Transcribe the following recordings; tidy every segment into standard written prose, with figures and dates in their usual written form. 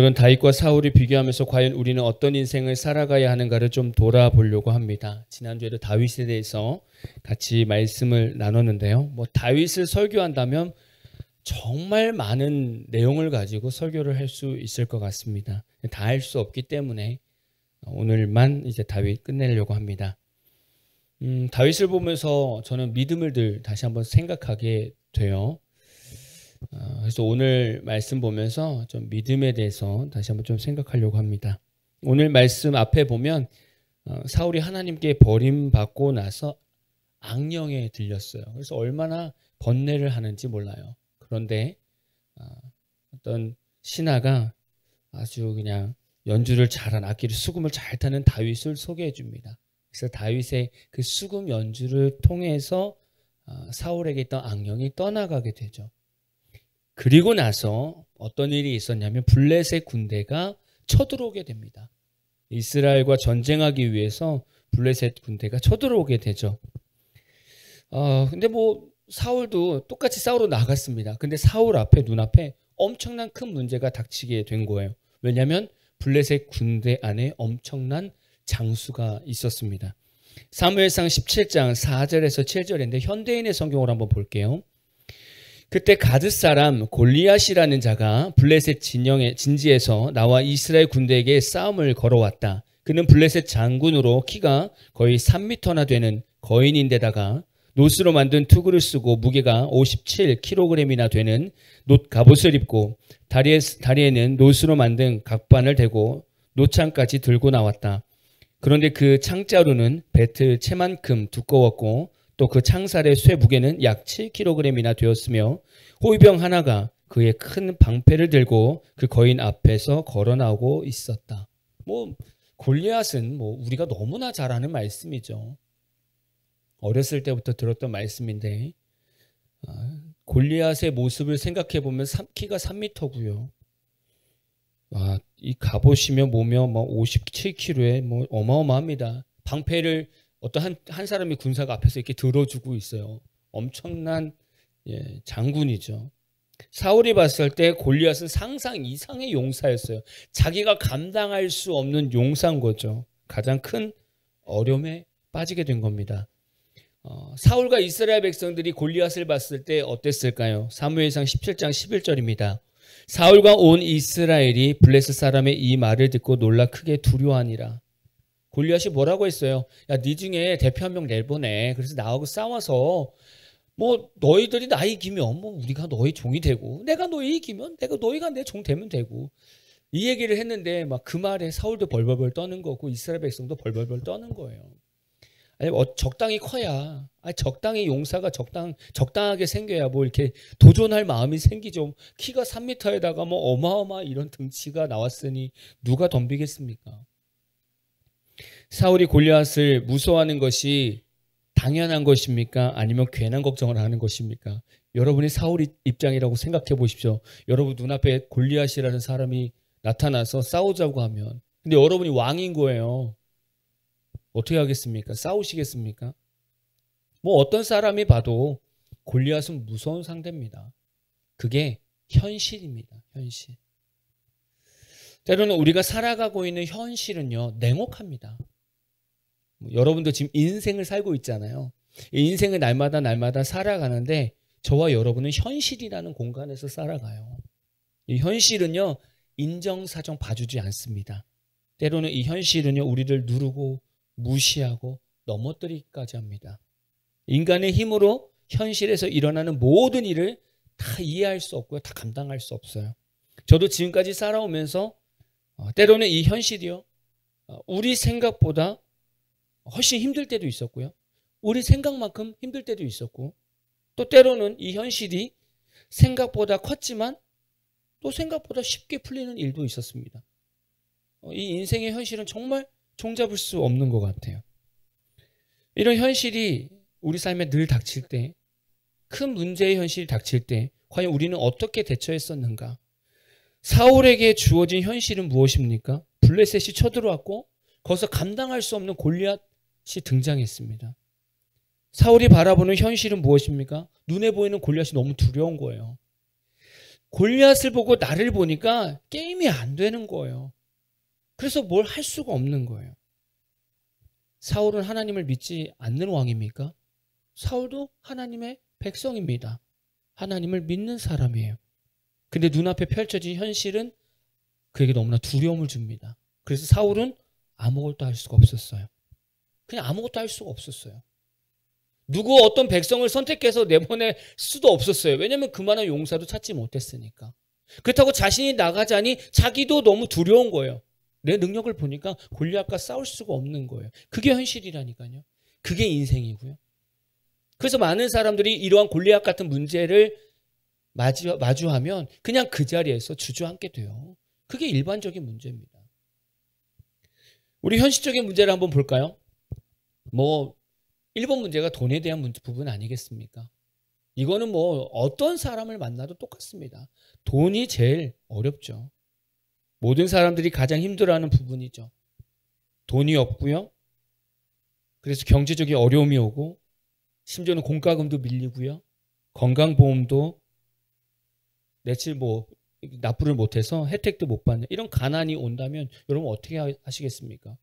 오늘은 다윗과 사울이 비교하면서 과연 우리는 어떤 인생을 살아가야 하는가를 좀 돌아보려고 합니다. 지난주에도 다윗에 대해서 같이 말씀을 나눴는데요. 다윗을 설교한다면 정말 많은 내용을 가지고 설교를 할 수 있을 것 같습니다. 다 할 수 없기 때문에 오늘만 이제 다윗 끝내려고 합니다. 다윗을 보면서 저는 믿음을 늘 다시 한번 생각하게 돼요. 그래서 오늘 말씀 보면서 좀 믿음에 대해서 다시 한번 좀 생각하려고 합니다. 오늘 말씀 앞에 보면 사울이 하나님께 버림받고 나서 악령에 들렸어요. 그래서 얼마나 번뇌를 하는지 몰라요. 그런데 어떤 신하가 아주 그냥 연주를 잘한 악기를 수금을 잘 타는 다윗을 소개해 줍니다. 그래서 다윗의 그 수금 연주를 통해서 사울에게 있던 악령이 떠나가게 되죠. 그리고 나서 어떤 일이 있었냐면 블레셋 군대가 쳐들어오게 됩니다. 이스라엘과 전쟁하기 위해서 블레셋 군대가 쳐들어오게 되죠. 근데 사울도 똑같이 싸우러 나갔습니다. 근데 사울 앞에 눈앞에 엄청난 큰 문제가 닥치게 된 거예요. 왜냐하면 블레셋 군대 안에 엄청난 장수가 있었습니다. 사무엘상 17장 4절에서 7절인데 현대인의 성경으로 한번 볼게요. 그때 가드 사람 골리앗이라는 자가 블레셋 진지에서 나와 이스라엘 군대에게 싸움을 걸어왔다. 그는 블레셋 장군으로 키가 거의 3m나 되는 거인인데다가 노스로 만든 투구를 쓰고 무게가 57kg이나 되는 놋 갑옷을 입고 다리에는 노스로 만든 각반을 대고 노창까지 들고 나왔다. 그런데 그 창자루는 배틀 채만큼 두꺼웠고 또 그 창살의 쇠 무게는 약 7kg이나 되었으며 호위병 하나가 그의 큰 방패를 들고 그 거인 앞에서 걸어 나오고 있었다. 골리앗은 우리가 너무나 잘 아는 말씀이죠. 어렸을 때부터 들었던 말씀인데 골리앗의 모습을 생각해 보면 키가 3m고요. 이 갑옷이며 뭐며 57kg에 어마어마합니다. 방패를 어떤 한 사람이 군사가 앞에서 이렇게 들어주고 있어요. 엄청난 장군이죠. 사울이 봤을 때 골리앗은 상상 이상의 용사였어요. 자기가 감당할 수 없는 용사인 거죠. 가장 큰 어려움에 빠지게 된 겁니다. 사울과 이스라엘 백성들이 골리앗을 봤을 때 어땠을까요? 사무엘상 17장 11절입니다. 사울과 온 이스라엘이 블레셋 사람의 이 말을 듣고 놀라 크게 두려워하니라. 골리앗이 뭐라고 했어요? 야, 네 중에 대표 한 명 내보내. 그래서 나하고 싸워서 너희들이 나 이기면 우리가 너희 종이 되고 내가 너희 이기면 너희가 내 종 되면 되고 이 얘기를 했는데 그 말에 사울도 벌벌벌 떠는 거고 이스라엘 백성도 벌벌벌 떠는 거예요. 아니 적당히 커야 적당히 용사가 적당하게 생겨야 이렇게 도전할 마음이 생기죠. 키가 3m에다가 어마어마 이런 등치가 나왔으니 누가 덤비겠습니까? 사울이 골리앗을 무서워하는 것이 당연한 것입니까? 아니면 괜한 걱정을 하는 것입니까? 여러분이 사울 입장이라고 생각해 보십시오. 여러분 눈앞에 골리앗이라는 사람이 나타나서 싸우자고 하면 근데 여러분이 왕인 거예요. 어떻게 하겠습니까? 싸우시겠습니까? 어떤 사람이 봐도 골리앗은 무서운 상대입니다. 그게 현실입니다. 현실. 때로는 우리가 살아가고 있는 현실은요, 냉혹합니다. 여러분도 지금 인생을 살고 있잖아요. 이 인생을 날마다 살아가는데 저와 여러분은 현실이라는 공간에서 살아가요. 이 현실은요, 인정사정 봐주지 않습니다. 때로는 이 현실은요, 우리를 누르고 무시하고 넘어뜨리기까지 합니다. 인간의 힘으로 현실에서 일어나는 모든 일을 다 이해할 수 없고요. 다 감당할 수 없어요. 저도 지금까지 살아오면서 때로는 이 현실이요. 우리 생각보다 훨씬 힘들 때도 있었고요. 우리 생각만큼 힘들 때도 있었고 또 때로는 이 현실이 생각보다 컸지만 또 생각보다 쉽게 풀리는 일도 있었습니다. 이 인생의 현실은 정말 종잡을 수 없는 것 같아요. 이런 현실이 우리 삶에 늘 닥칠 때, 큰 문제의 현실이 닥칠 때 과연 우리는 어떻게 대처했었는가? 사울에게 주어진 현실은 무엇입니까? 블레셋이 쳐들어왔고 거기서 감당할 수 없는 골리앗이 등장했습니다. 사울이 바라보는 현실은 무엇입니까? 눈에 보이는 골리앗이 너무 두려운 거예요. 골리앗을 보고 나를 보니까 게임이 안 되는 거예요. 그래서 뭘 할 수가 없는 거예요. 사울은 하나님을 믿지 않는 왕입니까? 사울도 하나님의 백성입니다. 하나님을 믿는 사람이에요. 근데 눈앞에 펼쳐진 현실은 그에게 너무나 두려움을 줍니다. 그래서 사울은 아무것도 할 수가 없었어요. 그냥 아무것도 할 수가 없었어요. 누구 어떤 백성을 선택해서 내보낼 수도 없었어요. 왜냐하면 그만한 용사도 찾지 못했으니까. 그렇다고 자신이 나가자니 자기도 너무 두려운 거예요. 내 능력을 보니까 골리앗과 싸울 수가 없는 거예요. 그게 현실이라니까요. 그게 인생이고요. 그래서 많은 사람들이 이러한 골리앗 같은 문제를 마주하면 그냥 그 자리에서 주저앉게 돼요. 그게 일반적인 문제입니다. 우리 현실적인 문제를 한번 볼까요? 1번 문제가 돈에 대한 부분 아니겠습니까? 이거는 어떤 사람을 만나도 똑같습니다. 돈이 제일 어렵죠. 모든 사람들이 가장 힘들어하는 부분이죠. 돈이 없고요. 그래서 경제적인 어려움이 오고 심지어는 공과금도 밀리고요. 건강보험도 며칠 납부를 못해서 혜택도 못 받는 이런 가난이 온다면 여러분 어떻게 하시겠습니까?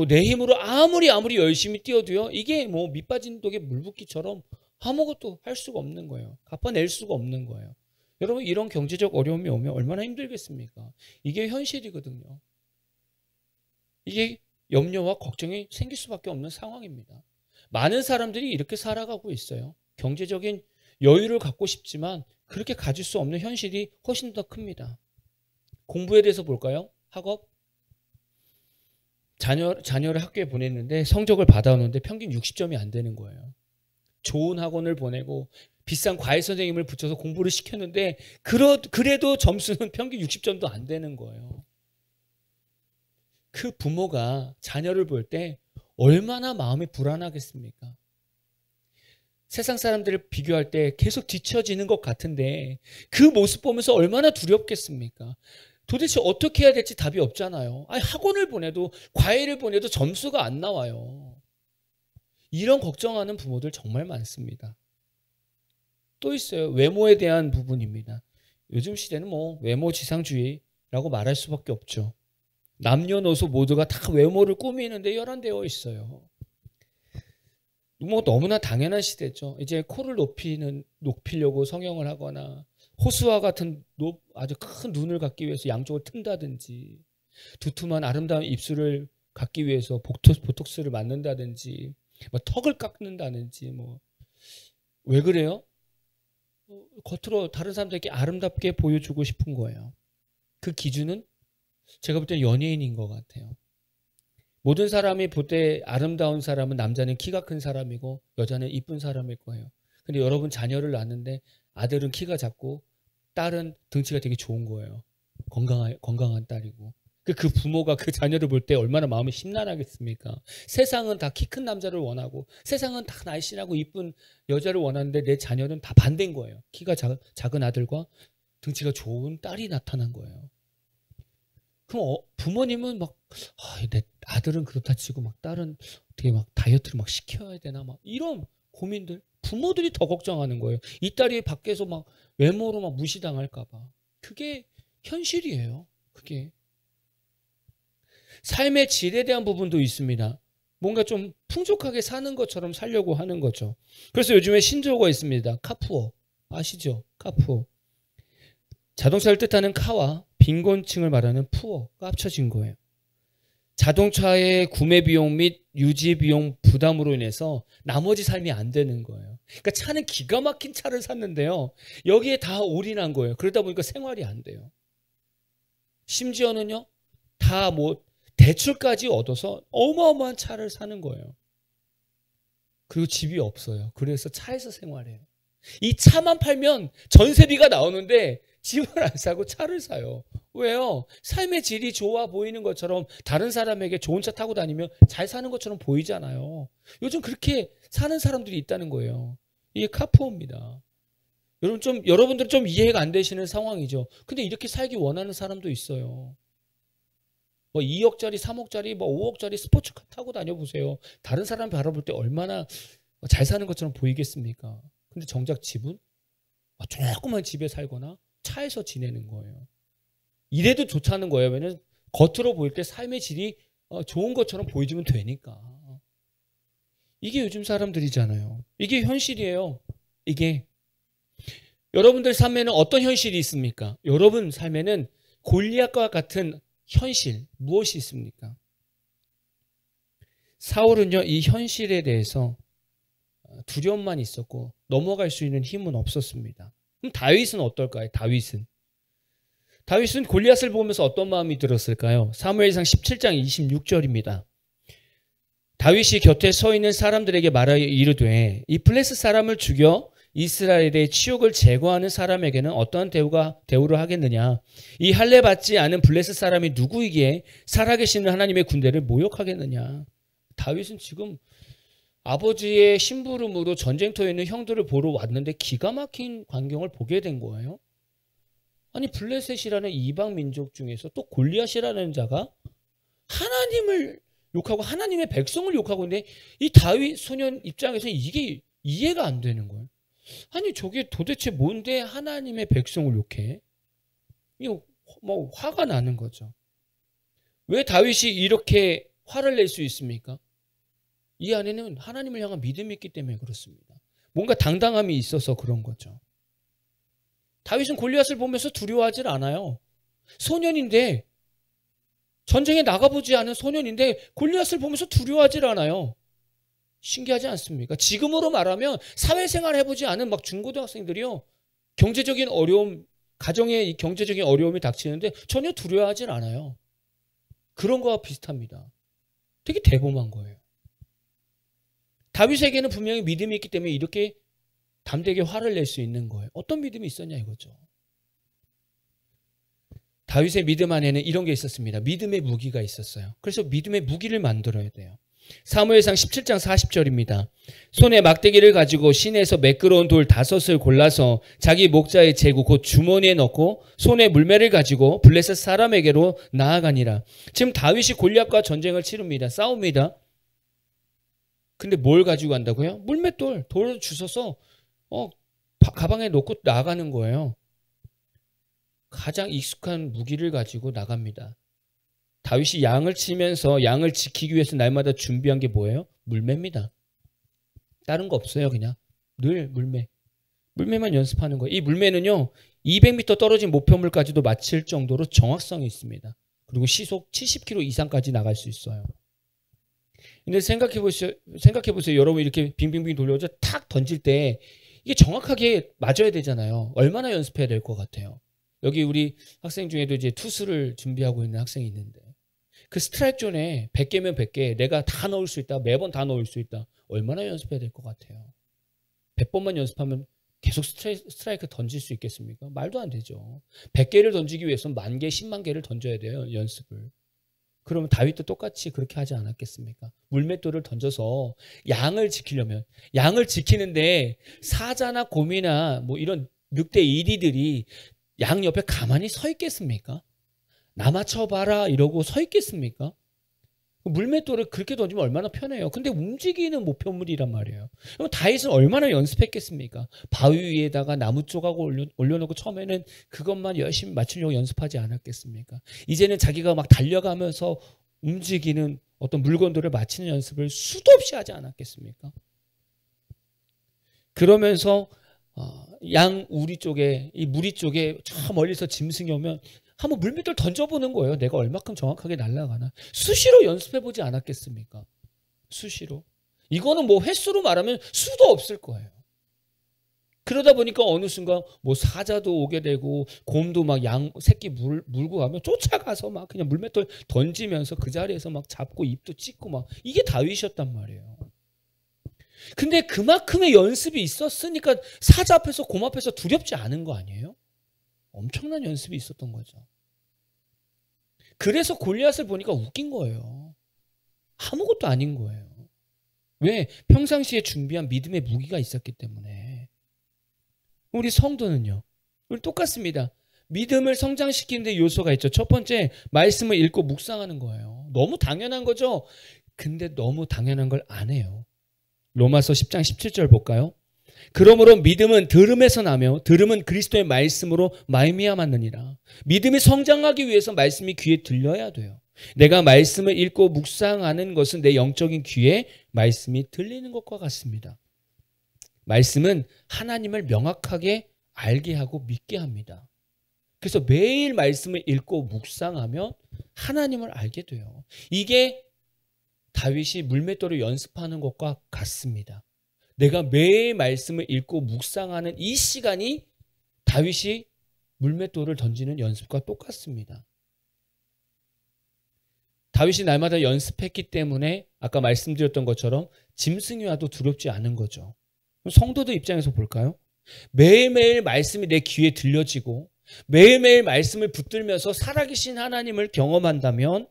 내 힘으로 아무리 열심히 뛰어도요. 이게 밑 빠진 독에 물 붓기처럼 아무것도 할 수가 없는 거예요. 갚아낼 수가 없는 거예요. 여러분 이런 경제적 어려움이 오면 얼마나 힘들겠습니까? 이게 현실이거든요. 이게 염려와 걱정이 생길 수밖에 없는 상황입니다. 많은 사람들이 이렇게 살아가고 있어요. 경제적인 여유를 갖고 싶지만 그렇게 가질 수 없는 현실이 훨씬 더 큽니다. 공부에 대해서 볼까요? 학업. 자녀를 학교에 보냈는데 성적을 받아오는데 평균 60점이 안 되는 거예요. 좋은 학원을 보내고 비싼 과외 선생님을 붙여서 공부를 시켰는데 그래도 점수는 평균 60점도 안 되는 거예요. 그 부모가 자녀를 볼 때 얼마나 마음이 불안하겠습니까? 세상 사람들을 비교할 때 계속 뒤처지는 것 같은데 그 모습 보면서 얼마나 두렵겠습니까? 도대체 어떻게 해야 될지 답이 없잖아요. 학원을 보내도 과외를 보내도 점수가 안 나와요. 이런 걱정하는 부모들 정말 많습니다. 또 있어요. 외모에 대한 부분입니다. 요즘 시대는 외모지상주의라고 말할 수밖에 없죠. 남녀노소 모두가 다 외모를 꾸미는데 열한되어 있어요. 너무나 당연한 시대죠. 이제 코를 높이려고 성형을 하거나 호수와 같은 아주 큰 눈을 갖기 위해서 양쪽을 튼다든지 두툼한 아름다운 입술을 갖기 위해서 보톡스를 맞는다든지 턱을 깎는다든지 왜 그래요? 겉으로 다른 사람들에게 아름답게 보여주고 싶은 거예요. 그 기준은 제가 볼 때는 연예인인 것 같아요. 모든 사람이 볼 때 아름다운 사람은 남자는 키가 큰 사람이고 여자는 이쁜 사람일 거예요. 근데 여러분 자녀를 낳는데 아들은 키가 작고 딸은 등치가 되게 좋은 거예요. 건강한 딸이고. 그 부모가 그 자녀를 볼 때 얼마나 마음이 심란하겠습니까? 세상은 다 키 큰 남자를 원하고 세상은 다 날씬하고 이쁜 여자를 원하는데 내 자녀는 다 반대인 거예요. 키가 작은 아들과 등치가 좋은 딸이 나타난 거예요. 그럼 부모님은 내 아들은 그렇다 치고 딸은 어떻게 다이어트를 시켜야 되나 이런 고민들 부모들이 더 걱정하는 거예요. 이 딸이 밖에서 외모로 무시당할까 봐. 그게 현실이에요. 그게 삶의 질에 대한 부분도 있습니다. 뭔가 좀 풍족하게 사는 것처럼 살려고 하는 거죠. 그래서 요즘에 신조어가 있습니다. 카푸어 아시죠? 카푸어. 자동차를 뜻하는 카와 빈곤층을 말하는 푸어가 합쳐진 거예요. 자동차의 구매 비용 및 유지 비용 부담으로 인해서 나머지 삶이 안 되는 거예요. 그러니까 차는 기가 막힌 차를 샀는데요. 여기에 다 올인한 거예요. 그러다 보니까 생활이 안 돼요. 심지어는요. 다 대출까지 얻어서 어마어마한 차를 사는 거예요. 그리고 집이 없어요. 그래서 차에서 생활해요. 이 차만 팔면 전세비가 나오는데 집을 안 사고 차를 사요. 왜요? 삶의 질이 좋아 보이는 것처럼 다른 사람에게 좋은 차 타고 다니면 잘 사는 것처럼 보이잖아요. 요즘 그렇게 사는 사람들이 있다는 거예요. 이게 카푸어입니다. 여러분들은 좀 이해가 안 되시는 상황이죠. 근데 이렇게 살기 원하는 사람도 있어요. 2억짜리, 3억짜리, 5억짜리 스포츠카 타고 다녀보세요. 다른 사람 바라볼 때 얼마나 잘 사는 것처럼 보이겠습니까? 근데 정작 집은 조그만 집에 살거나 차에서 지내는 거예요. 이래도 좋다는 거예요. 왜냐면 겉으로 보일 때 삶의 질이 좋은 것처럼 보여주면 되니까. 이게 요즘 사람들이잖아요. 이게 현실이에요. 이게. 여러분들 삶에는 어떤 현실이 있습니까? 여러분 삶에는 골리앗과 같은 현실, 무엇이 있습니까? 사울은요, 이 현실에 대해서 두려움만 있었고 넘어갈 수 있는 힘은 없었습니다. 그럼 다윗은 어떨까요? 다윗은 골리앗을 보면서 어떤 마음이 들었을까요? 사무엘상 17장 26절입니다. 다윗이 곁에 서 있는 사람들에게 말하여 이르되 이 블레셋 사람을 죽여 이스라엘의 치욕을 제거하는 사람에게는 어떠한 대우를 하겠느냐? 이 할례 받지 않은 블레셋 사람이 누구이기에 살아계시는 하나님의 군대를 모욕하겠느냐? 다윗은 지금 아버지의 심부름으로 전쟁터에 있는 형들을 보러 왔는데 기가 막힌 광경을 보게 된 거예요. 아니 블레셋이라는 이방 민족 중에서 또 골리앗이라는 자가 하나님을 욕하고 하나님의 백성을 욕하고 있는데 이 다윗 소년 입장에서 이게 이해가 안 되는 거예요. 아니 저게 도대체 뭔데 하나님의 백성을 욕해? 이거 뭐 화가 나는 거죠. 왜 다윗이 이렇게 화를 낼 수 있습니까? 이 안에는 하나님을 향한 믿음이 있기 때문에 그렇습니다. 뭔가 당당함이 있어서 그런 거죠. 다윗은 골리앗을 보면서 두려워하질 않아요. 소년인데 전쟁에 나가보지 않은 소년인데 골리앗을 보면서 두려워하질 않아요. 신기하지 않습니까? 지금으로 말하면 사회생활 해보지 않은 막 중고등학생들이요. 경제적인 어려움, 가정에 이 경제적인 어려움이 닥치는데 전혀 두려워하질 않아요. 그런 거와 비슷합니다. 되게 대범한 거예요. 다윗에게는 분명히 믿음이 있기 때문에 이렇게 담대하게 화를 낼 수 있는 거예요. 어떤 믿음이 있었냐 이거죠. 다윗의 믿음 안에는 이런 게 있었습니다. 믿음의 무기가 있었어요. 그래서 믿음의 무기를 만들어야 돼요. 사무엘상 17장 40절입니다. 손에 막대기를 가지고 시내에서 매끄러운 돌 5을 골라서 자기 목자의 제구 곧 주머니에 넣고 손에 물매를 가지고 블레셋 사람에게로 나아가니라. 지금 다윗이 골리앗과 전쟁을 치릅니다. 싸웁니다. 근데 뭘 가지고 간다고요? 물맷돌, 돌을 주워서 가방에 넣고 나가는 거예요. 가장 익숙한 무기를 가지고 나갑니다. 다윗이 양을 치면서 양을 지키기 위해서 날마다 준비한 게 뭐예요? 물매입니다. 다른 거 없어요. 그냥 늘 물매만 연습하는 거예요. 이 물매는요 200m 떨어진 목표물까지도 맞힐 정도로 정확성이 있습니다. 그리고 시속 70km 이상까지 나갈 수 있어요. 근데 생각해 보세요. 여러분 이렇게 빙빙빙 돌려서 탁 던질 때 이게 정확하게 맞아야 되잖아요. 얼마나 연습해야 될 것 같아요. 여기 우리 학생 중에도 이제 투수를 준비하고 있는 학생이 있는데 그 스트라이크 존에 100개면 100개 내가 다 넣을 수 있다. 매번 다 넣을 수 있다. 얼마나 연습해야 될 것 같아요. 100번만 연습하면 계속 스트라이크 던질 수 있겠습니까? 말도 안 되죠. 100개를 던지기 위해서는 10,000개, 10만 개를 던져야 돼요. 연습을. 그러면 다윗도 똑같이 그렇게 하지 않았겠습니까? 물맷돌을 던져서 양을 지키려면 양을 지키는데 사자나 곰이나 뭐 이런 늑대 이리들이 양 옆에 가만히 서 있겠습니까? 나 맞춰봐라 이러고 서 있겠습니까? 물맷돌을 그렇게 던지면 얼마나 편해요. 근데 움직이는 목표물이란 말이에요. 그럼 다윗은 얼마나 연습했겠습니까? 바위 위에다가 나무 조각을 올려놓고 처음에는 그것만 열심히 맞추려고 연습하지 않았겠습니까? 이제는 자기가 막 달려가면서 움직이는 어떤 물건들을 맞히는 연습을 수도 없이 하지 않았겠습니까? 그러면서 양 우리 쪽에 이 무리 쪽에 저 멀리서 짐승이 오면 한번 물밑을 던져보는 거예요. 내가 얼마큼 정확하게 날아가나. 수시로 연습해보지 않았겠습니까? 수시로. 이거는 뭐 횟수로 말하면 수도 없을 거예요. 그러다 보니까 어느 순간 뭐 사자도 오게 되고 곰도 막 양 새끼 물고 가면 쫓아가서 막 그냥 물맷돌 던지면서 그 자리에서 막 잡고 입도 찢고 막 이게 다윗이었단 말이에요. 근데 그만큼의 연습이 있었으니까 사자 앞에서 곰 앞에서 두렵지 않은 거 아니에요? 엄청난 연습이 있었던 거죠. 그래서 골리앗을 보니까 웃긴 거예요. 아무것도 아닌 거예요. 왜? 평상시에 준비한 믿음의 무기가 있었기 때문에. 우리 성도는요. 우리 똑같습니다. 믿음을 성장시키는 데 요소가 있죠. 첫 번째, 말씀을 읽고 묵상하는 거예요. 너무 당연한 거죠. 근데 너무 당연한 걸 안 해요. 로마서 10장 17절 볼까요? 그러므로 믿음은 들음에서 나며 들음은 그리스도의 말씀으로 말미암았느니라. 믿음이 성장하기 위해서 말씀이 귀에 들려야 돼요. 내가 말씀을 읽고 묵상하는 것은 내 영적인 귀에 말씀이 들리는 것과 같습니다. 말씀은 하나님을 명확하게 알게 하고 믿게 합니다. 그래서 매일 말씀을 읽고 묵상하면 하나님을 알게 돼요. 이게 다윗이 물맷돌을 연습하는 것과 같습니다. 내가 매일 말씀을 읽고 묵상하는 이 시간이 다윗이 물맷돌을 던지는 연습과 똑같습니다. 다윗이 날마다 연습했기 때문에 아까 말씀드렸던 것처럼 짐승이 와도 두렵지 않은 거죠. 성도들 입장에서 볼까요? 매일매일 말씀이 내 귀에 들려지고 매일매일 말씀을 붙들면서 살아계신 하나님을 경험한다면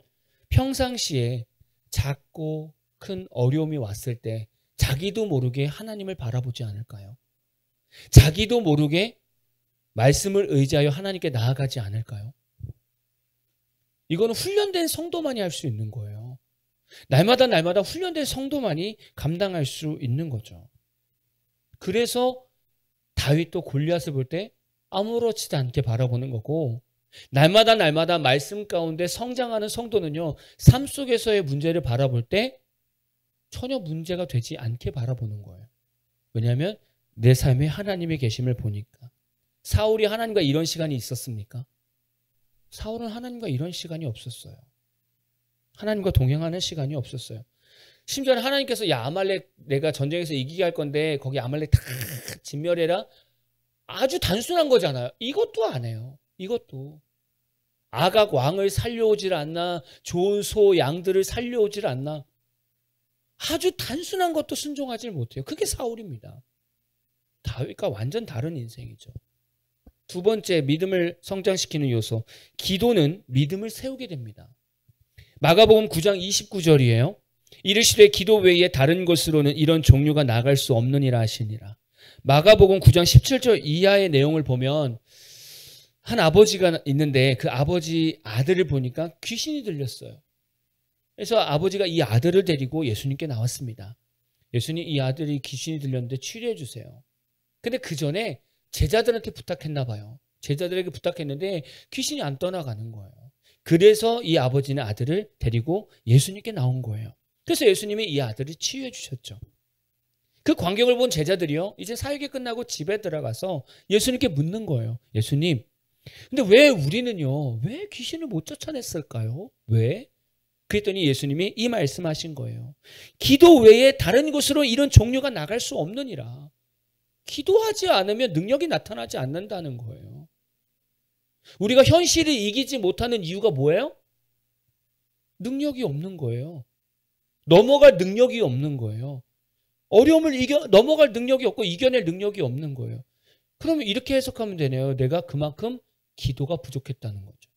평상시에 작고 큰 어려움이 왔을 때 자기도 모르게 하나님을 바라보지 않을까요? 자기도 모르게 말씀을 의지하여 하나님께 나아가지 않을까요? 이거는 훈련된 성도만이 할 수 있는 거예요. 날마다 훈련된 성도만이 감당할 수 있는 거죠. 그래서 다윗도 골리앗을 볼 때 아무렇지도 않게 바라보는 거고, 날마다 말씀 가운데 성장하는 성도는요, 삶 속에서의 문제를 바라볼 때 전혀 문제가 되지 않게 바라보는 거예요. 왜냐하면 내 삶에 하나님의 계심을 보니까. 사울이 하나님과 이런 시간이 있었습니까? 사울은 하나님과 이런 시간이 없었어요. 하나님과 동행하는 시간이 없었어요. 심지어는 하나님께서 야, 아말렉 내가 전쟁에서 이기게 할 건데 거기 아말렉 다 진멸해라. 아주 단순한 거잖아요. 이것도 안 해요. 이것도. 아각 왕을 살려오질 않나, 좋은 소 양들을 살려오질 않나. 아주 단순한 것도 순종하지 못해요. 그게 사울입니다. 다윗과 완전 다른 인생이죠. 두 번째, 믿음을 성장시키는 요소. 기도는 믿음을 세우게 됩니다. 마가복음 9장 29절이에요. 이르시되 기도 외에 다른 것으로는 이런 종류가 나갈 수 없느니라 하시니라. 마가복음 9장 17절 이하의 내용을 보면 한 아버지가 있는데 그 아버지 아들을 보니까 귀신이 들렸어요. 그래서 아버지가 이 아들을 데리고 예수님께 나왔습니다. 예수님, 이 아들이 귀신이 들렸는데 치료해 주세요. 근데 그 전에 제자들한테 부탁했나 봐요. 제자들에게 부탁했는데 귀신이 안 떠나가는 거예요. 그래서 이 아버지는 아들을 데리고 예수님께 나온 거예요. 그래서 예수님이 이 아들을 치유해 주셨죠. 그 광경을 본 제자들이요, 이제 사역이 끝나고 집에 들어가서 예수님께 묻는 거예요. 예수님, 근데 왜 우리는요, 왜 귀신을 못 쫓아냈을까요? 왜? 그랬더니 예수님이 이 말씀하신 거예요. 기도 외에 다른 곳으로 이런 종류가 나갈 수 없느니라. 기도하지 않으면 능력이 나타나지 않는다는 거예요. 우리가 현실을 이기지 못하는 이유가 뭐예요? 능력이 없는 거예요. 넘어갈 능력이 없는 거예요. 어려움을 넘어갈 능력이 없고 이겨낼 능력이 없는 거예요. 그러면 이렇게 해석하면 되네요. 내가 그만큼 기도가 부족했다는 거죠.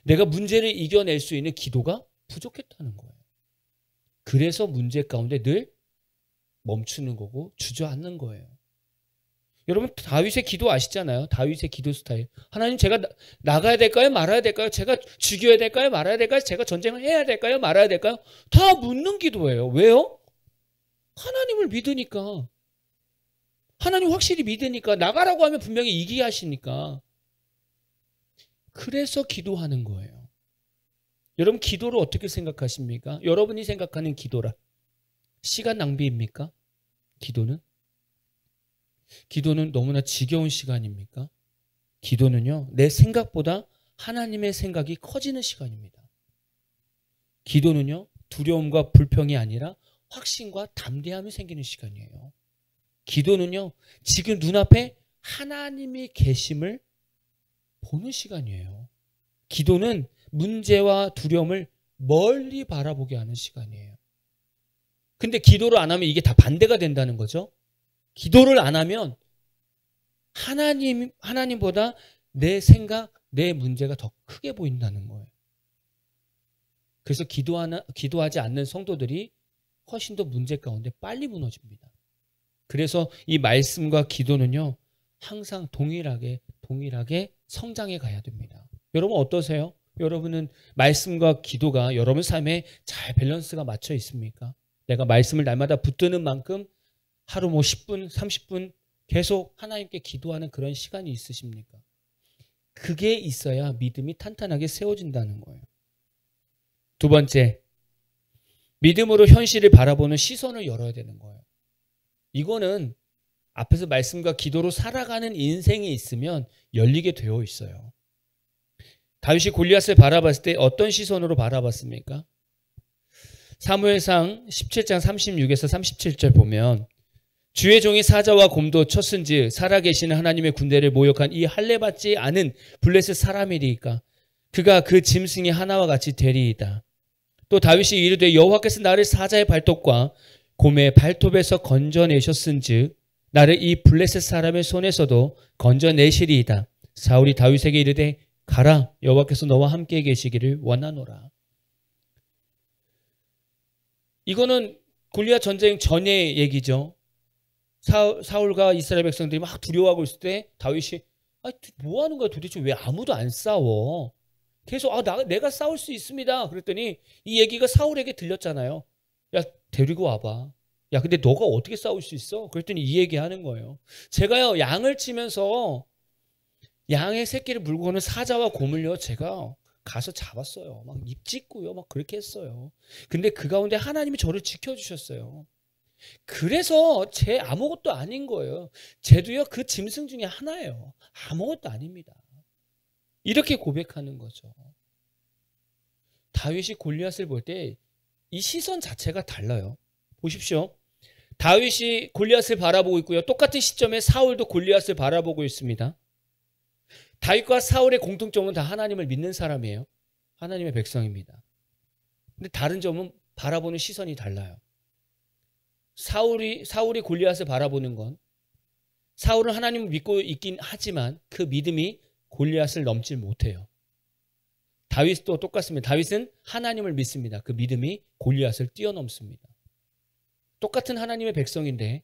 내가 문제를 이겨낼 수 있는 기도가 부족했다는 거예요. 그래서 문제 가운데 늘 멈추는 거고 주저앉는 거예요. 여러분, 다윗의 기도 아시잖아요. 다윗의 기도 스타일. 하나님, 제가 나가야 될까요? 말아야 될까요? 제가 죽여야 될까요? 말아야 될까요? 제가 전쟁을 해야 될까요? 말아야 될까요? 다 묻는 기도예요. 왜요? 하나님을 믿으니까. 하나님 확실히 믿으니까. 나가라고 하면 분명히 이기게 하시니까. 그래서 기도하는 거예요. 여러분, 기도를 어떻게 생각하십니까? 여러분이 생각하는 기도라. 시간 낭비입니까? 기도는? 기도는 너무나 지겨운 시간입니까? 기도는요, 내 생각보다 하나님의 생각이 커지는 시간입니다. 기도는요, 두려움과 불평이 아니라 확신과 담대함이 생기는 시간이에요. 기도는요, 지금 눈앞에 하나님의 계심을 보는 시간이에요. 기도는 문제와 두려움을 멀리 바라보게 하는 시간이에요. 근데 기도를 안 하면 이게 다 반대가 된다는 거죠. 기도를 안 하면 하나님보다 내 생각, 내 문제가 더 크게 보인다는 거예요. 그래서 기도하지 않는 성도들이 훨씬 더 문제 가운데 빨리 무너집니다. 그래서 이 말씀과 기도는요, 항상 동일하게 성장해 가야 됩니다. 여러분 어떠세요? 여러분은 말씀과 기도가 여러분 삶에 잘 밸런스가 맞춰 있습니까? 내가 말씀을 날마다 붙드는 만큼 하루 뭐 10분, 30분 계속 하나님께 기도하는 그런 시간이 있으십니까? 그게 있어야 믿음이 탄탄하게 세워진다는 거예요. 두 번째, 믿음으로 현실을 바라보는 시선을 열어야 되는 거예요. 이거는 앞에서 말씀과 기도로 살아가는 인생이 있으면 열리게 되어 있어요. 다윗이 골리앗을 바라봤을 때 어떤 시선으로 바라봤습니까? 사무엘상 17장 36에서 37절 보면 주의 종이 사자와 곰도 쳤은즉 살아계시는 하나님의 군대를 모욕한 이 할례받지 않은 블레셋 사람이리이까 그가 그 짐승이 하나와 같이 되리이다. 또 다윗이 이르되 여호와께서 나를 사자의 발톱과 곰의 발톱에서 건져내셨은즉 나를 이 블레셋 사람의 손에서도 건져내시리이다. 사울이 다윗에게 이르되 가라 여호와께서 너와 함께 계시기를 원하노라. 이거는 골리앗 전쟁 전의 얘기죠. 사울과 이스라엘 백성들이 막 두려워하고 있을 때 다윗이 뭐 하는 거야 도대체 왜 아무도 안 싸워? 계속 내가 싸울 수 있습니다. 그랬더니 이 얘기가 사울에게 들렸잖아요. 야 데리고 와봐. 야 근데 너가 어떻게 싸울 수 있어? 그랬더니 이 얘기하는 거예요. 제가요 양을 치면서 양의 새끼를 물고 오는 사자와 곰을요 제가 가서 잡았어요. 막 입 찢고요 막 그렇게 했어요. 근데 그 가운데 하나님이 저를 지켜주셨어요. 그래서 제 아무것도 아닌 거예요. 쟤도요 그 짐승 중에 하나예요. 아무것도 아닙니다. 이렇게 고백하는 거죠. 다윗이 골리앗을 볼 때 이 시선 자체가 달라요. 보십시오. 다윗이 골리앗을 바라보고 있고요. 똑같은 시점에 사울도 골리앗을 바라보고 있습니다. 다윗과 사울의 공통점은 다 하나님을 믿는 사람이에요. 하나님의 백성입니다. 근데 다른 점은 바라보는 시선이 달라요. 사울이 골리앗을 바라보는 건 사울은 하나님을 믿고 있긴 하지만 그 믿음이 골리앗을 넘지 못해요. 다윗도 똑같습니다. 다윗은 하나님을 믿습니다. 그 믿음이 골리앗을 뛰어넘습니다. 똑같은 하나님의 백성인데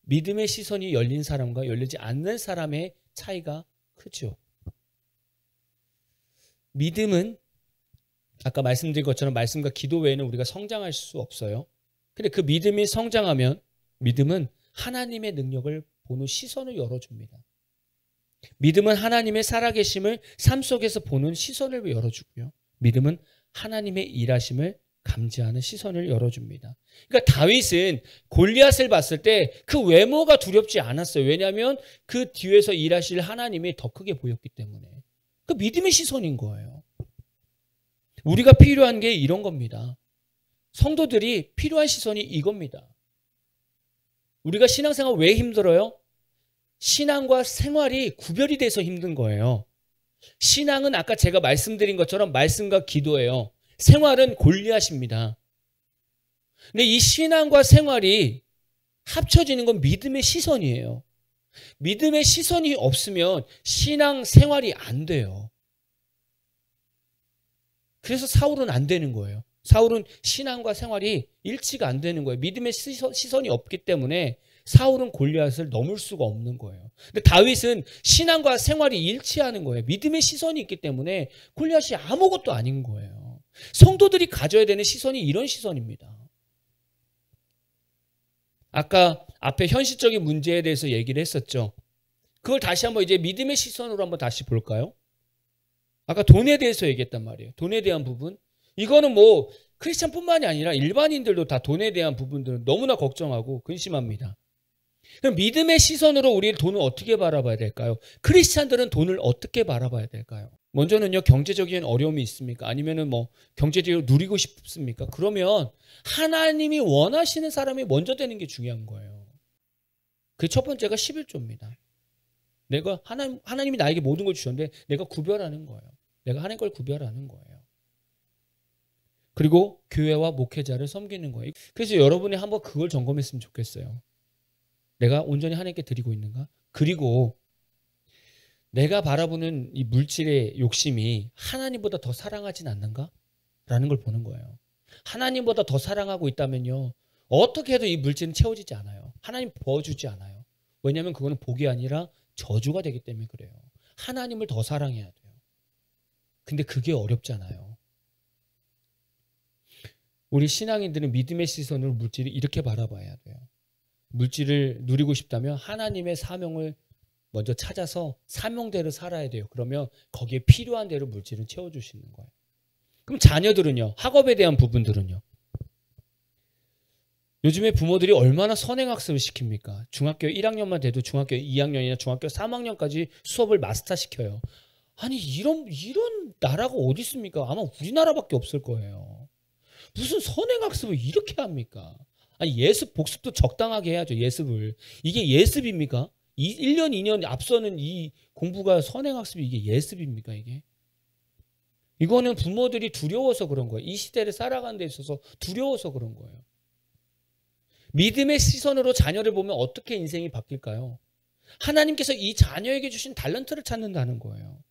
믿음의 시선이 열린 사람과 열리지 않는 사람의 차이가 크죠. 믿음은 아까 말씀드린 것처럼 말씀과 기도 외에는 우리가 성장할 수 없어요. 근데 그 믿음이 성장하면 믿음은 하나님의 능력을 보는 시선을 열어줍니다. 믿음은 하나님의 살아계심을 삶 속에서 보는 시선을 열어주고요. 믿음은 하나님의 일하심을 감지하는 시선을 열어줍니다. 그러니까 다윗은 골리앗을 봤을 때 그 외모가 두렵지 않았어요. 왜냐하면 그 뒤에서 일하실 하나님이 더 크게 보였기 때문에. 그 믿음의 시선인 거예요. 우리가 필요한 게 이런 겁니다. 성도들이 필요한 시선이 이겁니다. 우리가 신앙생활 왜 힘들어요? 신앙과 생활이 구별이 돼서 힘든 거예요. 신앙은 아까 제가 말씀드린 것처럼 말씀과 기도예요. 생활은 골리앗입니다. 근데 이 신앙과 생활이 합쳐지는 건 믿음의 시선이에요. 믿음의 시선이 없으면 신앙 생활이 안 돼요. 그래서 사울은 안 되는 거예요. 사울은 신앙과 생활이 일치가 안 되는 거예요. 믿음의 시선이 없기 때문에 사울은 골리앗을 넘을 수가 없는 거예요. 근데 다윗은 신앙과 생활이 일치하는 거예요. 믿음의 시선이 있기 때문에 골리앗이 아무것도 아닌 거예요. 성도들이 가져야 되는 시선이 이런 시선입니다. 아까 앞에 현실적인 문제에 대해서 얘기를 했었죠. 그걸 다시 한번 이제 믿음의 시선으로 한번 다시 볼까요? 아까 돈에 대해서 얘기했단 말이에요. 돈에 대한 부분. 이거는 뭐 크리스찬뿐만이 아니라 일반인들도 다 돈에 대한 부분들은 너무나 걱정하고 근심합니다. 그럼 믿음의 시선으로 우리 돈을 어떻게 바라봐야 될까요? 크리스찬들은 돈을 어떻게 바라봐야 될까요? 먼저는요, 경제적인 어려움이 있습니까? 아니면은 뭐 경제적으로 누리고 싶습니까? 그러면 하나님이 원하시는 사람이 먼저 되는 게 중요한 거예요. 그 첫 번째가 11조입니다. 내가 하나님이 나에게 모든 걸 주셨는데 내가 구별하는 거예요. 내가 하나님 걸 구별하는 거예요. 그리고 교회와 목회자를 섬기는 거예요. 그래서 여러분이 한번 그걸 점검했으면 좋겠어요. 내가 온전히 하나님께 드리고 있는가? 그리고 내가 바라보는 이 물질의 욕심이 하나님보다 더 사랑하진 않는가? 라는 걸 보는 거예요. 하나님보다 더 사랑하고 있다면요. 어떻게 해도 이 물질은 채워지지 않아요. 하나님 부어주지 않아요. 왜냐하면 그거는 복이 아니라 저주가 되기 때문에 그래요. 하나님을 더 사랑해야 돼요. 근데 그게 어렵잖아요. 우리 신앙인들은 믿음의 시선으로 물질을 이렇게 바라봐야 돼요. 물질을 누리고 싶다면 하나님의 사명을 먼저 찾아서 사명대로 살아야 돼요. 그러면 거기에 필요한 대로 물질을 채워주시는 거예요. 그럼 자녀들은요? 학업에 대한 부분들은요? 요즘에 부모들이 얼마나 선행학습을 시킵니까? 중학교 1학년만 돼도 중학교 2학년이나 중학교 3학년까지 수업을 마스터시켜요. 아니 이런 나라가 어디 있습니까? 아마 우리나라밖에 없을 거예요. 무슨 선행학습을 이렇게 합니까? 아니 예습 복습도 적당하게 해야죠. 예습을. 이게 예습입니까? 1년 2년 앞서는 이 공부가 선행학습이 이게 예습입니까 이게? 이거는 부모들이 두려워서 그런 거예요. 이 시대를 살아가는 데 있어서 두려워서 그런 거예요. 믿음의 시선으로 자녀를 보면 어떻게 인생이 바뀔까요? 하나님께서 이 자녀에게 주신 달란트를 찾는다는 거예요.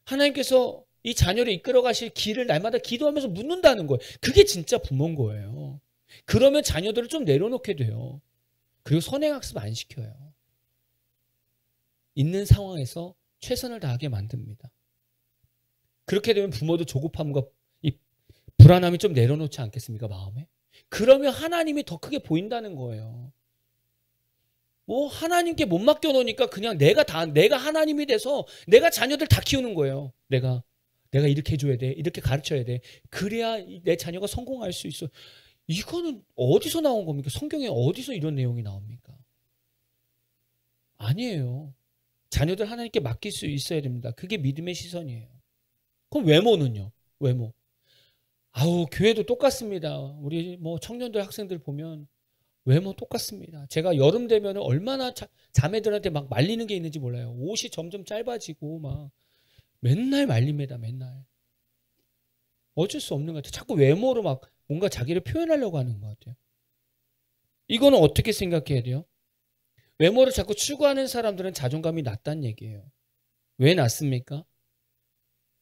하나님께서 이 자녀를 이끌어 가실 길을 날마다 기도하면서 묻는다는 거예요. 그게 진짜 부모인 거예요. 그러면 자녀들을 좀 내려놓게 돼요. 그리고 선행학습 안 시켜요. 있는 상황에서 최선을 다하게 만듭니다. 그렇게 되면 부모도 조급함과 이 불안함이 좀 내려놓지 않겠습니까? 마음에. 그러면 하나님이 더 크게 보인다는 거예요. 뭐 하나님께 못 맡겨놓으니까 그냥 내가 하나님이 돼서 내가 자녀들 다 키우는 거예요. 내가 이렇게 해줘야 돼. 이렇게 가르쳐야 돼. 그래야 내 자녀가 성공할 수 있어. 이거는 어디서 나온 겁니까? 성경에 어디서 이런 내용이 나옵니까? 아니에요. 자녀들 하나님께 맡길 수 있어야 됩니다. 그게 믿음의 시선이에요. 그럼 외모는요? 외모. 아우 교회도 똑같습니다. 우리 뭐 청년들 학생들 보면 외모 똑같습니다. 제가 여름 되면 얼마나 자매들한테 막 말리는 게 있는지 몰라요. 옷이 점점 짧아지고 막 맨날 말립니다. 맨날. 어쩔 수 없는 것 같아요. 자꾸 외모로 막 뭔가 자기를 표현하려고 하는 것 같아요. 이거는 어떻게 생각해야 돼요? 외모를 자꾸 추구하는 사람들은 자존감이 낮다는 얘기예요. 왜 낮습니까?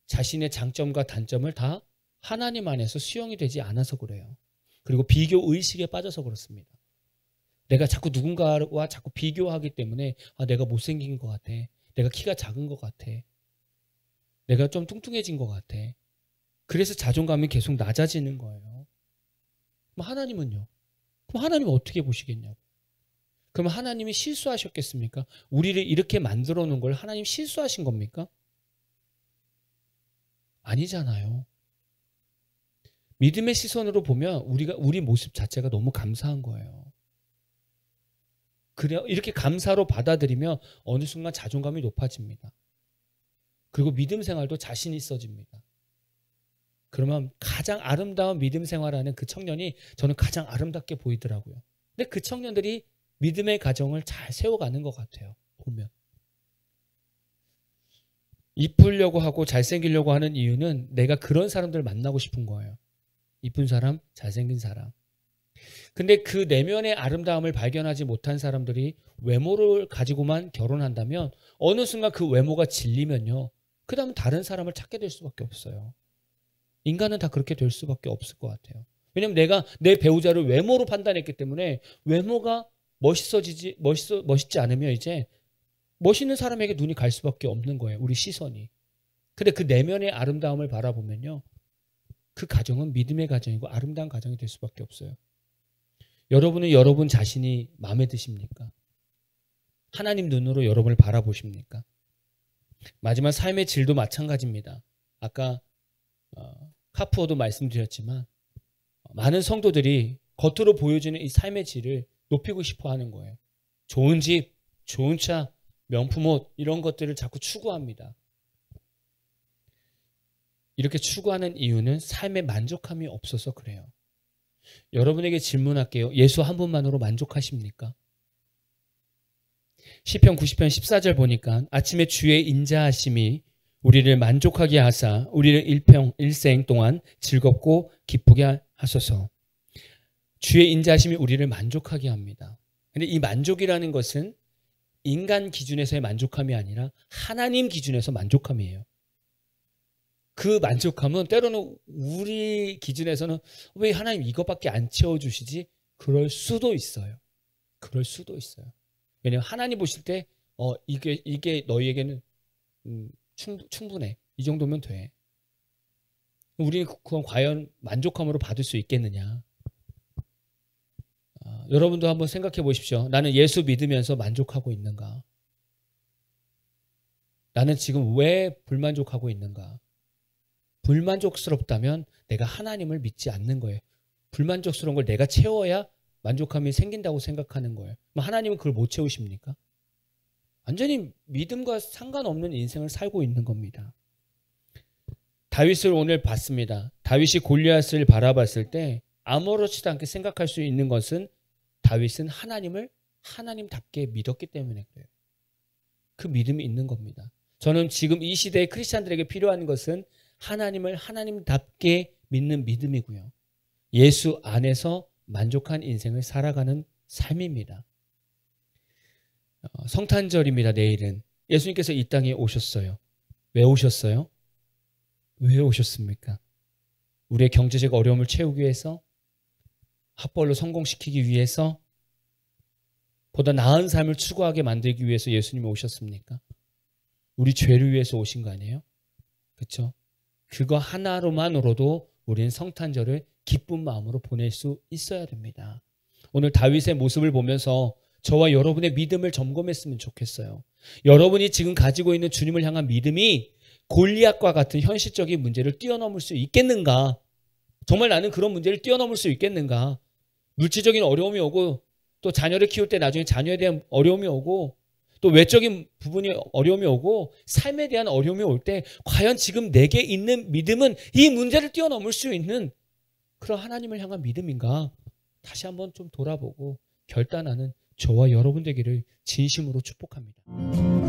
자신의 장점과 단점을 다 하나님 안에서 수용이 되지 않아서 그래요. 그리고 비교 의식에 빠져서 그렇습니다. 내가 자꾸 누군가와 자꾸 비교하기 때문에 내가 못생긴 것 같아. 내가 키가 작은 것 같아. 내가 좀 뚱뚱해진 것 같아. 그래서 자존감이 계속 낮아지는 거예요. 그럼 하나님은요? 그럼 하나님은 어떻게 보시겠냐고. 그럼 하나님이 실수하셨겠습니까? 우리를 이렇게 만들어 놓은 걸 하나님 실수하신 겁니까? 아니잖아요. 믿음의 시선으로 보면 우리 모습 자체가 너무 감사한 거예요. 그래 이렇게 감사로 받아들이면 어느 순간 자존감이 높아집니다. 그리고 믿음 생활도 자신 있어집니다. 그러면 가장 아름다운 믿음 생활하는 그 청년이 저는 가장 아름답게 보이더라고요. 근데 그 청년들이 믿음의 가정을 잘 세워가는 것 같아요. 보면. 이쁘려고 하고 잘생기려고 하는 이유는 내가 그런 사람들을 만나고 싶은 거예요. 이쁜 사람, 잘생긴 사람. 근데 그 내면의 아름다움을 발견하지 못한 사람들이 외모를 가지고만 결혼한다면 어느 순간 그 외모가 질리면요. 그 다음 다른 사람을 찾게 될 수밖에 없어요. 인간은 다 그렇게 될 수밖에 없을 것 같아요. 왜냐면 내가 내 배우자를 외모로 판단했기 때문에 외모가 멋있지 않으면 이제 멋있는 사람에게 눈이 갈 수밖에 없는 거예요. 우리 시선이. 근데 그 내면의 아름다움을 바라보면요. 그 가정은 믿음의 가정이고 아름다운 가정이 될 수밖에 없어요. 여러분은 여러분 자신이 마음에 드십니까? 하나님 눈으로 여러분을 바라보십니까? 마지막 삶의 질도 마찬가지입니다. 아까 카푸어도 말씀드렸지만 많은 성도들이 겉으로 보여지는 이 삶의 질을 높이고 싶어 하는 거예요. 좋은 집, 좋은 차, 명품 옷 이런 것들을 자꾸 추구합니다. 이렇게 추구하는 이유는 삶의 만족함이 없어서 그래요. 여러분에게 질문할게요. 예수 한 분만으로 만족하십니까? 시편 90편 14절 보니까 아침에 주의 인자하심이 우리를 만족하게 하사 우리를 일생 동안 즐겁고 기쁘게 하소서. 주의 인자하심이 우리를 만족하게 합니다. 근데 이 만족이라는 것은 인간 기준에서의 만족함이 아니라 하나님 기준에서 만족함이에요. 그 만족함은 때로는 우리 기준에서는 왜 하나님 이것밖에 안 채워주시지? 그럴 수도 있어요. 그럴 수도 있어요. 왜냐하면 하나님 보실 때 이게 너희에게는 충분해. 이 정도면 돼. 우리는 그건 과연 만족함으로 받을 수 있겠느냐? 여러분도 한번 생각해 보십시오. 나는 예수 믿으면서 만족하고 있는가? 나는 지금 왜 불만족하고 있는가? 불만족스럽다면 내가 하나님을 믿지 않는 거예요. 불만족스러운 걸 내가 채워야 만족감이 생긴다고 생각하는 거예요. 그럼 하나님은 그걸 못 채우십니까? 완전히 믿음과 상관없는 인생을 살고 있는 겁니다. 다윗을 오늘 봤습니다. 다윗이 골리앗을 바라봤을 때 아무렇지도 않게 생각할 수 있는 것은 다윗은 하나님을 하나님답게 믿었기 때문에 그래요. 그 믿음이 있는 겁니다. 저는 지금 이 시대의 크리스찬들에게 필요한 것은 하나님을 하나님답게 믿는 믿음이고요. 예수 안에서 만족한 인생을 살아가는 삶입니다. 성탄절입니다. 내일은. 예수님께서 이 땅에 오셨어요. 왜 오셨어요? 왜 오셨습니까? 우리의 경제적 어려움을 채우기 위해서? 학벌로 성공시키기 위해서? 보다 나은 삶을 추구하게 만들기 위해서 예수님이 오셨습니까? 우리 죄를 위해서 오신 거 아니에요? 그렇죠? 그거 하나로만으로도 우리는 성탄절을 기쁜 마음으로 보낼 수 있어야 됩니다. 오늘 다윗의 모습을 보면서 저와 여러분의 믿음을 점검했으면 좋겠어요. 여러분이 지금 가지고 있는 주님을 향한 믿음이 골리앗과 같은 현실적인 문제를 뛰어넘을 수 있겠는가? 정말 나는 그런 문제를 뛰어넘을 수 있겠는가? 물질적인 어려움이 오고 또 자녀를 키울 때 나중에 자녀에 대한 어려움이 오고 또 외적인 부분이 어려움이 오고 삶에 대한 어려움이 올 때 과연 지금 내게 있는 믿음은 이 문제를 뛰어넘을 수 있는 그런 하나님을 향한 믿음인가? 다시 한번 좀 돌아보고 결단하는 저와 여러분 되기를 진심으로 축복합니다.